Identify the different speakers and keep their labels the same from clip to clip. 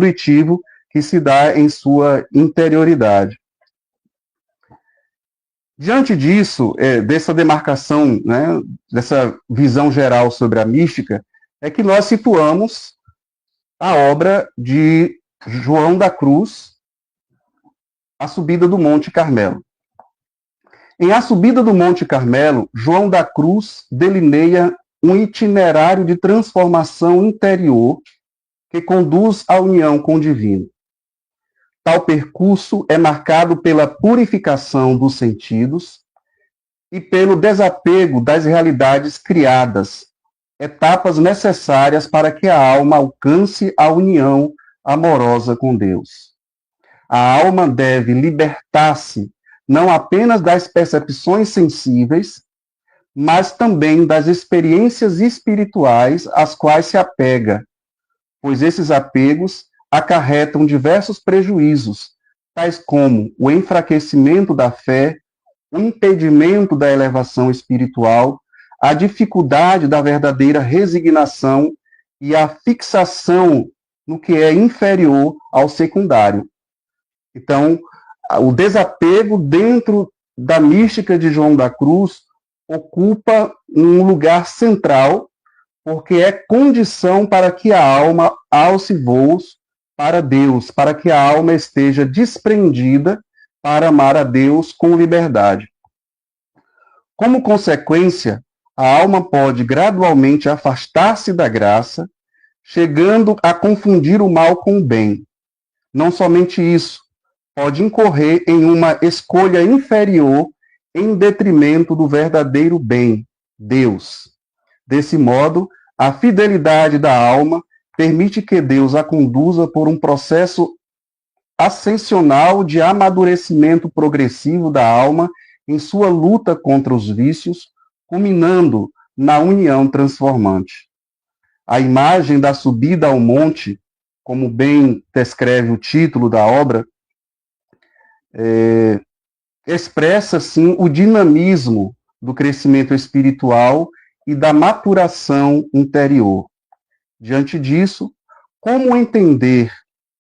Speaker 1: fruitivo que se dá em sua interioridade. Diante disso, dessa demarcação, né, dessa visão geral sobre a mística, é que nós situamos a obra de João da Cruz, A Subida do Monte Carmelo. Em A Subida do Monte Carmelo, João da Cruz delineia um itinerário de transformação interior que conduz à união com o divino. Tal percurso é marcado pela purificação dos sentidos e pelo desapego das realidades criadas, etapas necessárias para que a alma alcance a união amorosa com Deus. A alma deve libertar-se não apenas das percepções sensíveis, mas também das experiências espirituais às quais se apega, pois esses apegos acarretam diversos prejuízos, tais como o enfraquecimento da fé, o impedimento da elevação espiritual, a dificuldade da verdadeira resignação e a fixação no que é inferior ao secundário. Então, o desapego dentro da mística de João da Cruz ocupa um lugar central, porque é condição para que a alma alce voos para Deus, para que a alma esteja desprendida para amar a Deus com liberdade. Como consequência, a alma pode gradualmente afastar-se da graça, chegando a confundir o mal com o bem. Não somente isso, pode incorrer em uma escolha inferior em detrimento do verdadeiro bem, Deus. Desse modo, a fidelidade da alma permite que Deus a conduza por um processo ascensional de amadurecimento progressivo da alma em sua luta contra os vícios, culminando na união transformante. A imagem da subida ao monte, como bem descreve o título da obra, expressa, sim, o dinamismo do crescimento espiritual e da maturação interior. Diante disso, como entender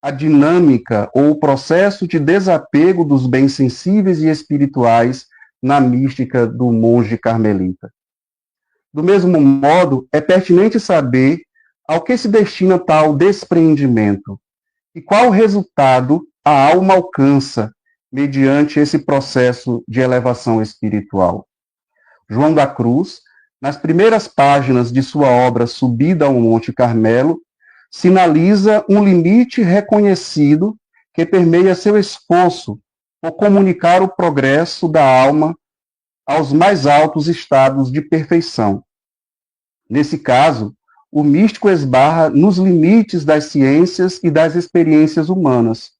Speaker 1: a dinâmica ou o processo de desapego dos bens sensíveis e espirituais na mística do monge carmelita? Do mesmo modo, é pertinente saber ao que se destina tal despreendimento e qual resultado a alma alcança mediante esse processo de elevação espiritual. João da Cruz, nas primeiras páginas de sua obra Subida ao Monte Carmelo, sinaliza um limite reconhecido que permeia seu esforço por comunicar o progresso da alma aos mais altos estados de perfeição. Nesse caso, o místico esbarra nos limites das ciências e das experiências humanas.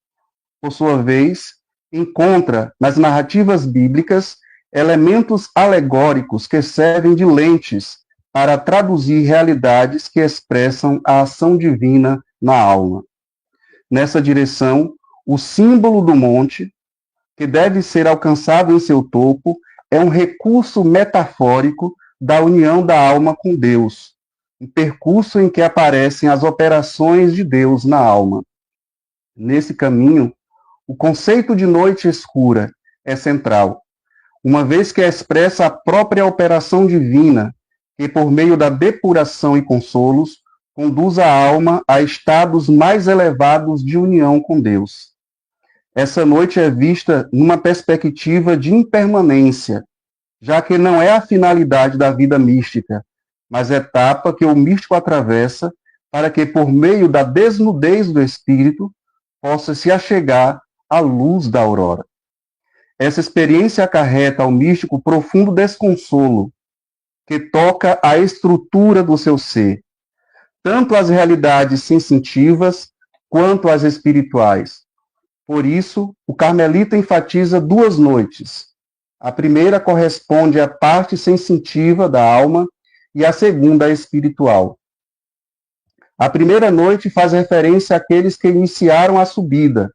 Speaker 1: Por sua vez, encontra nas narrativas bíblicas elementos alegóricos que servem de lentes para traduzir realidades que expressam a ação divina na alma. Nessa direção, o símbolo do monte, que deve ser alcançado em seu topo, é um recurso metafórico da união da alma com Deus, um percurso em que aparecem as operações de Deus na alma. Nesse caminho, o conceito de noite escura é central, uma vez que expressa a própria operação divina, que por meio da depuração e consolos, conduz a alma a estados mais elevados de união com Deus. Essa noite é vista numa perspectiva de impermanência, já que não é a finalidade da vida mística, mas etapa que o místico atravessa para que, por meio da desnudez do espírito, possa se achegar à luz da aurora. Essa experiência acarreta ao místico profundo desconsolo, que toca a estrutura do seu ser, tanto as realidades sensitivas quanto as espirituais. Por isso, o carmelita enfatiza duas noites. A primeira corresponde à parte sensitiva da alma e a segunda à espiritual. A primeira noite faz referência àqueles que iniciaram a subida,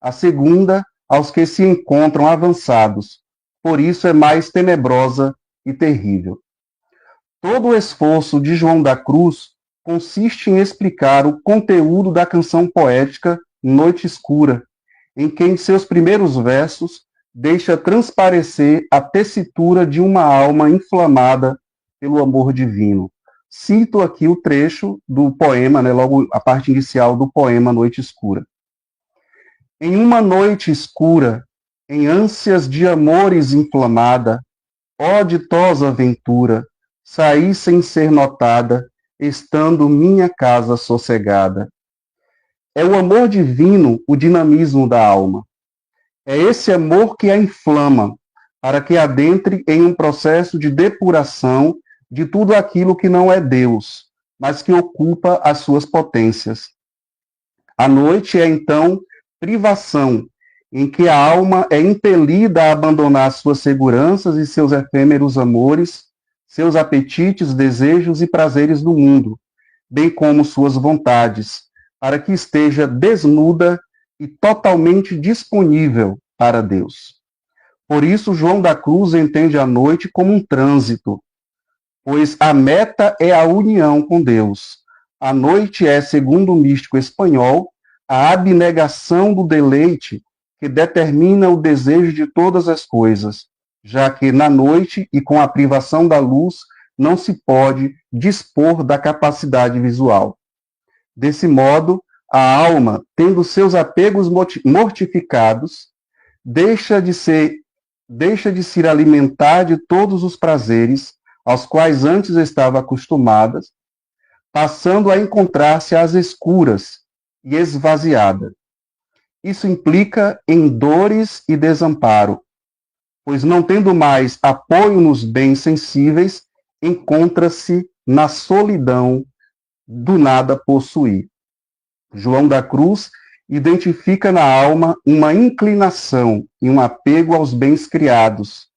Speaker 1: a segunda aos que se encontram avançados. Por isso é mais tenebrosa e terrível. Todo o esforço de João da Cruz consiste em explicar o conteúdo da canção poética Noite Escura, em que em seus primeiros versos deixa transparecer a tessitura de uma alma inflamada pelo amor divino. Cito aqui o trecho do poema, logo a parte inicial do poema Noite Escura. Em uma noite escura, em ânsias de amores inflamada, ó ditosa aventura, saí sem ser notada, estando minha casa sossegada. É o amor divino o dinamismo da alma. É esse amor que a inflama, para que adentre em um processo de depuração de tudo aquilo que não é Deus, mas que ocupa as suas potências. A noite é, então, privação, em que a alma é impelida a abandonar suas seguranças e seus efêmeros amores, seus apetites, desejos e prazeres do mundo, bem como suas vontades, para que esteja desnuda e totalmente disponível para Deus. Por isso, João da Cruz entende a noite como um trânsito, pois a meta é a união com Deus. A noite é, segundo o místico espanhol, a abnegação do deleite que determina o desejo de todas as coisas, já que na noite e com a privação da luz não se pode dispor da capacidade visual. Desse modo, a alma, tendo seus apegos mortificados, deixa de se alimentar de todos os prazeres aos quais antes estava acostumada, passando a encontrar-se às escuras e esvaziada. Isso implica em dores e desamparo, pois não tendo mais apoio nos bens sensíveis, encontra-se na solidão do nada possuir. João da Cruz identifica na alma uma inclinação e um apego aos bens criados.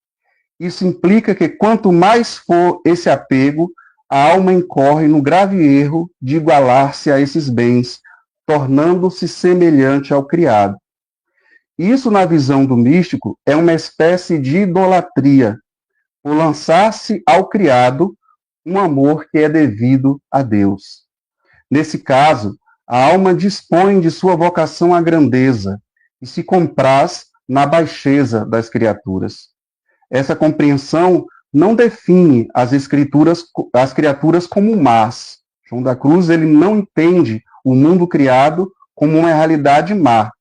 Speaker 1: Isso implica que quanto mais for esse apego, a alma incorre no grave erro de igualar-se a esses bens, tornando-se semelhante ao criado. Isso, na visão do místico, é uma espécie de idolatria, por lançar-se ao criado um amor que é devido a Deus. Nesse caso, a alma dispõe de sua vocação à grandeza e se compraz na baixeza das criaturas. Essa compreensão não define as criaturas como más. João da Cruz ele não entende o mundo criado como uma realidade má,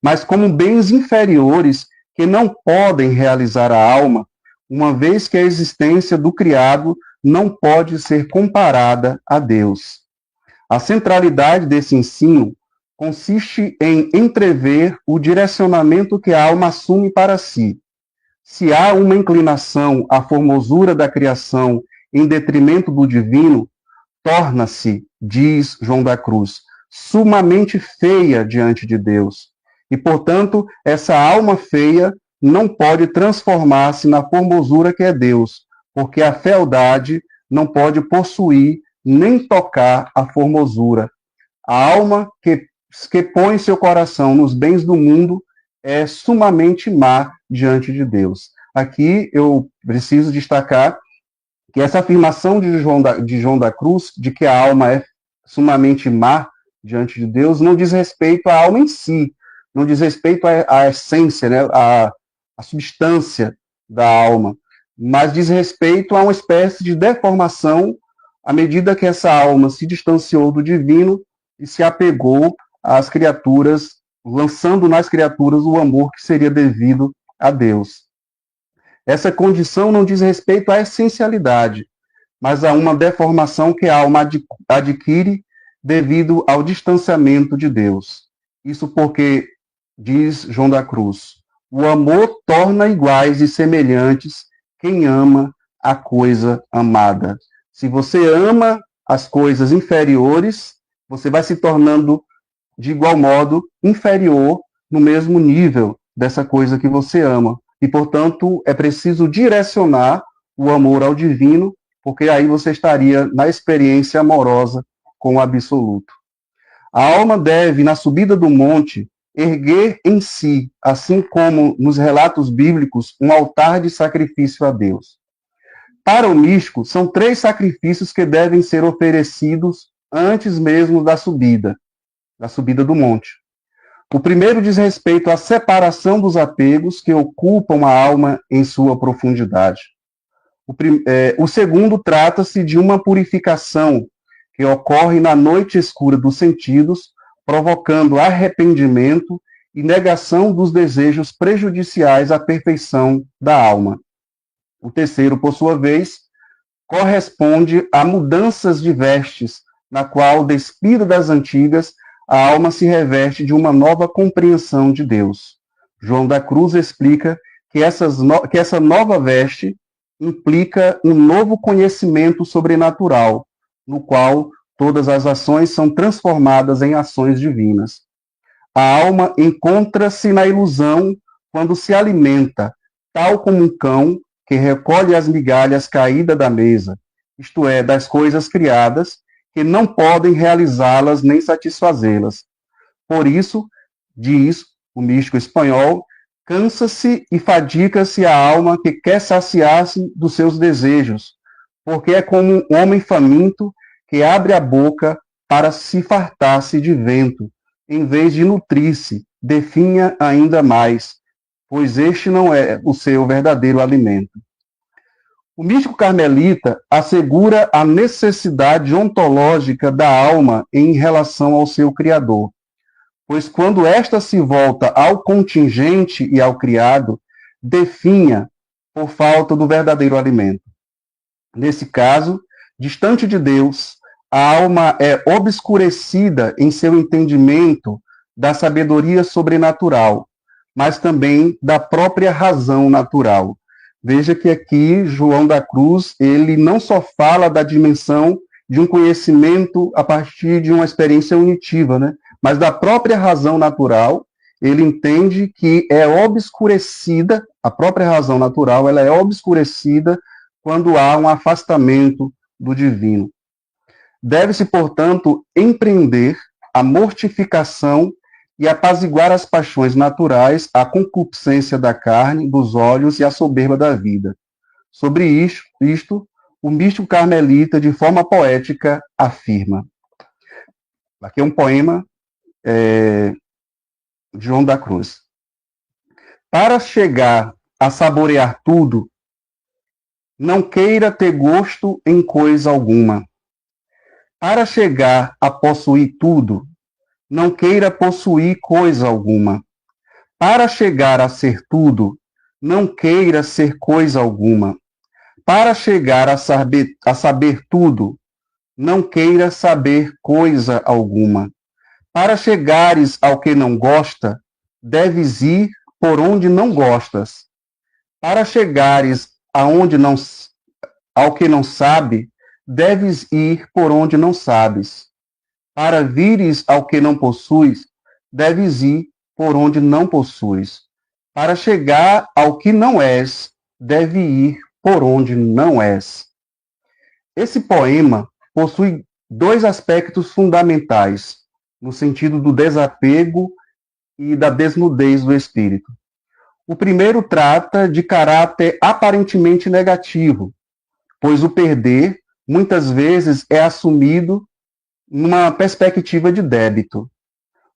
Speaker 1: mas como bens inferiores que não podem realizar a alma, uma vez que a existência do criado não pode ser comparada a Deus. A centralidade desse ensino consiste em entrever o direcionamento que a alma assume para si. Se há uma inclinação à formosura da criação em detrimento do divino, torna-se, diz João da Cruz, sumamente feia diante de Deus. E, portanto, essa alma feia não pode transformar-se na formosura que é Deus, porque a fealdade não pode possuir nem tocar a formosura. A alma que põe seu coração nos bens do mundo é sumamente má diante de Deus. Aqui eu preciso destacar que essa afirmação de João da Cruz, de que a alma é sumamente má diante de Deus, não diz respeito à alma em si, não diz respeito à essência, à substância da alma, mas diz respeito a uma espécie de deformação à medida que essa alma se distanciou do divino e se apegou às criaturas, lançando nas criaturas o amor que seria devido a Deus. Essa condição não diz respeito à essencialidade, mas a uma deformação que a alma adquire devido ao distanciamento de Deus. Isso porque, diz João da Cruz, o amor torna iguais e semelhantes quem ama a coisa amada. Se você ama as coisas inferiores, você vai se tornando, de igual modo, inferior no mesmo nível dessa coisa que você ama. E, portanto, é preciso direcionar o amor ao divino, porque aí você estaria na experiência amorosa com o absoluto. A alma deve, na subida do monte, erguer em si, assim como nos relatos bíblicos, um altar de sacrifício a Deus. Para o místico, são 3 sacrifícios que devem ser oferecidos antes mesmo da subida do monte. O primeiro diz respeito à separação dos apegos que ocupam a alma em sua profundidade. O segundo trata-se de uma purificação que ocorre na noite escura dos sentidos, provocando arrependimento e negação dos desejos prejudiciais à perfeição da alma. O terceiro, por sua vez, corresponde a mudanças de vestes, na qual, despida das antigas, a alma se reveste de uma nova compreensão de Deus. João da Cruz explica que essa nova veste implica um novo conhecimento sobrenatural, no qual todas as ações são transformadas em ações divinas. A alma encontra-se na ilusão quando se alimenta, tal como um cão que recolhe as migalhas caídas da mesa, isto é, das coisas criadas, que não podem realizá-las nem satisfazê-las. Por isso, diz o místico espanhol, cansa-se e fadiga-se a alma que quer saciar-se dos seus desejos, porque é como um homem faminto que abre a boca para se fartar-se de vento, em vez de nutrir-se, definha ainda mais, pois este não é o seu verdadeiro alimento. O místico carmelita assegura a necessidade ontológica da alma em relação ao seu Criador, pois quando esta se volta ao contingente e ao criado, definha por falta do verdadeiro alimento. Nesse caso, distante de Deus, a alma é obscurecida em seu entendimento da sabedoria sobrenatural, mas também da própria razão natural. Veja que aqui João da Cruz, ele não só fala da dimensão de um conhecimento a partir de uma experiência unitiva, né? Mas da própria razão natural, ele entende que é obscurecida, a própria razão natural, ela é obscurecida quando há um afastamento do divino. Deve-se, portanto, empreender a mortificação e apaziguar as paixões naturais, a concupiscência da carne, dos olhos e a soberba da vida. Sobre isto, o místico carmelita, de forma poética, afirma. Aqui é um poema de João da Cruz. Para chegar a saborear tudo, não queira ter gosto em coisa alguma. Para chegar a possuir tudo, não queira possuir coisa alguma. Para chegar a ser tudo, não queira ser coisa alguma. Para chegar a saber tudo, não queira saber coisa alguma. Para chegares ao que não gosta, deves ir por onde não gostas. Para chegares ao que não sabe, deves ir por onde não sabes. Para vires ao que não possuis, deves ir por onde não possuis. Para chegar ao que não és, deve ir por onde não és. Esse poema possui 2 aspectos fundamentais, no sentido do desapego e da desnudez do espírito. O primeiro trata de caráter aparentemente negativo, pois o perder, muitas vezes, é assumido numa perspectiva de débito.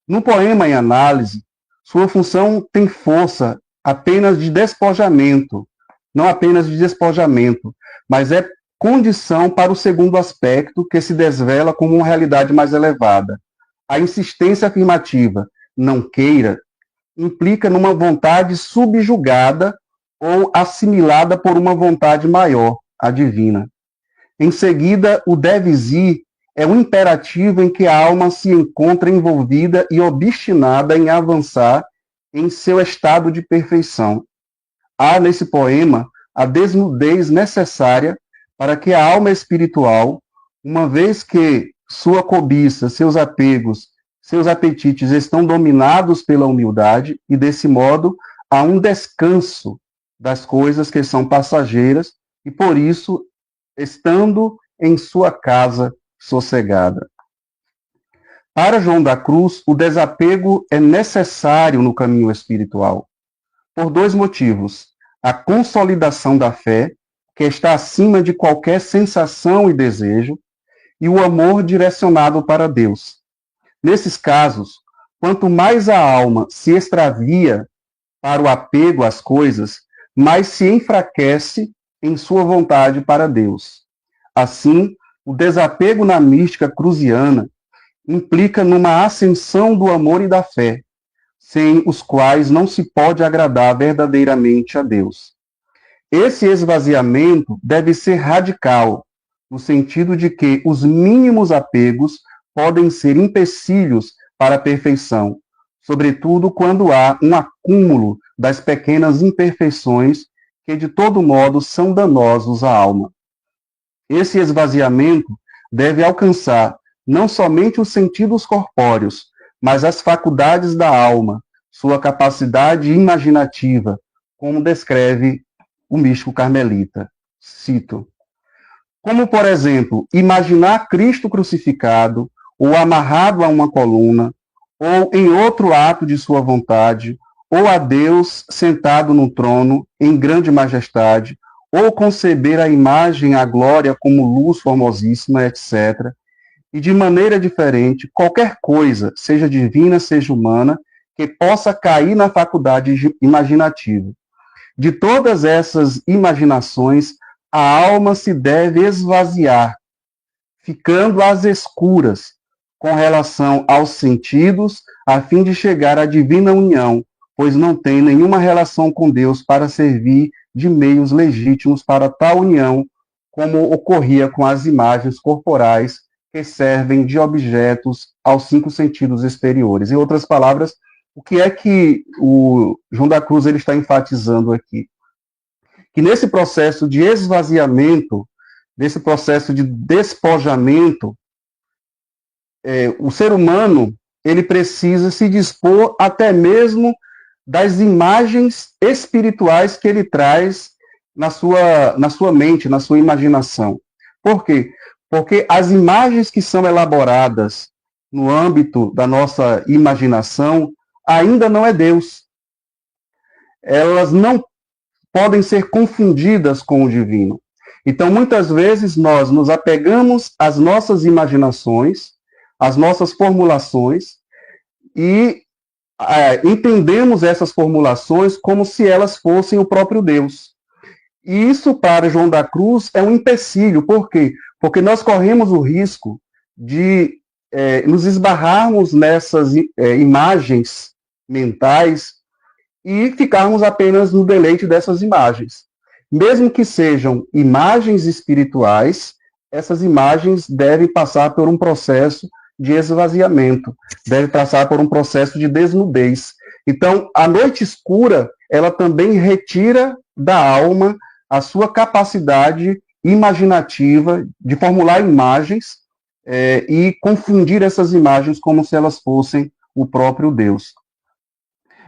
Speaker 1: No poema em análise, sua função tem força apenas de despojamento, não apenas de despojamento, mas é condição para o segundo aspecto, que se desvela como uma realidade mais elevada. A insistência afirmativa, não queira, implica numa vontade subjugada ou assimilada por uma vontade maior, a divina. Em seguida, o deves ir é um imperativo em que a alma se encontra envolvida e obstinada em avançar em seu estado de perfeição. Há nesse poema a desnudez necessária para que a alma espiritual, uma vez que sua cobiça, seus apegos, seus apetites estão dominados pela humildade, e desse modo há um descanso das coisas que são passageiras, e por isso, estando em sua casa sossegada. Para João da Cruz, o desapego é necessário no caminho espiritual, por 2 motivos. A consolidação da fé, que está acima de qualquer sensação e desejo, e o amor direcionado para Deus. Nesses casos, quanto mais a alma se extravia para o apego às coisas, mais se enfraquece em sua vontade para Deus. Assim, o desapego na mística cruziana implica numa ascensão do amor e da fé, sem os quais não se pode agradar verdadeiramente a Deus. Esse esvaziamento deve ser radical, no sentido de que os mínimos apegos podem ser empecilhos para a perfeição, sobretudo quando há um acúmulo das pequenas imperfeições que, de todo modo, são danosos à alma. Esse esvaziamento deve alcançar não somente os sentidos corpóreos, mas as faculdades da alma, sua capacidade imaginativa, como descreve o místico carmelita. Cito: como, por exemplo, imaginar Cristo crucificado, ou amarrado a uma coluna, ou em outro ato de sua vontade, ou a Deus sentado no trono, em grande majestade, ou conceber a imagem, a glória como luz formosíssima, etc. E de maneira diferente, qualquer coisa, seja divina, seja humana, que possa cair na faculdade imaginativa. De todas essas imaginações, a alma se deve esvaziar, ficando às escuras com relação aos sentidos, a fim de chegar à divina união, pois não tem nenhuma relação com Deus para servir de meios legítimos para tal união, como ocorria com as imagens corporais que servem de objetos aos 5 sentidos exteriores. Em outras palavras, o que é que o João da Cruz ele está enfatizando aqui? Que nesse processo de esvaziamento, nesse processo de despojamento, o ser humano ele precisa se dispor até mesmo das imagens espirituais que ele traz na sua mente, na sua imaginação. Por quê? Porque as imagens que são elaboradas no âmbito da nossa imaginação ainda não é Deus. Elas não podem ser confundidas com o divino. Então, muitas vezes, nós nos apegamos às nossas imaginações, às nossas formulações, e entendemos essas formulações como se elas fossem o próprio Deus. E isso, para João da Cruz, é um empecilho. Por quê? Porque nós corremos o risco de nos esbarrarmos nessas imagens mentais e ficarmos apenas no deleite dessas imagens. Mesmo que sejam imagens espirituais, essas imagens devem passar por um processo de esvaziamento, devem passar por um processo de desnudez. Então, a noite escura, ela também retira da alma a sua capacidade imaginativa de formular imagens e confundir essas imagens como se elas fossem o próprio Deus.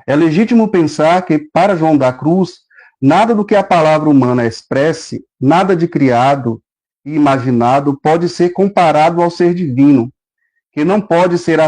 Speaker 1: É legítimo pensar que, para João da Cruz, nada do que a palavra humana expresse, nada de criado e imaginado pode ser comparado ao ser divino, que não pode ser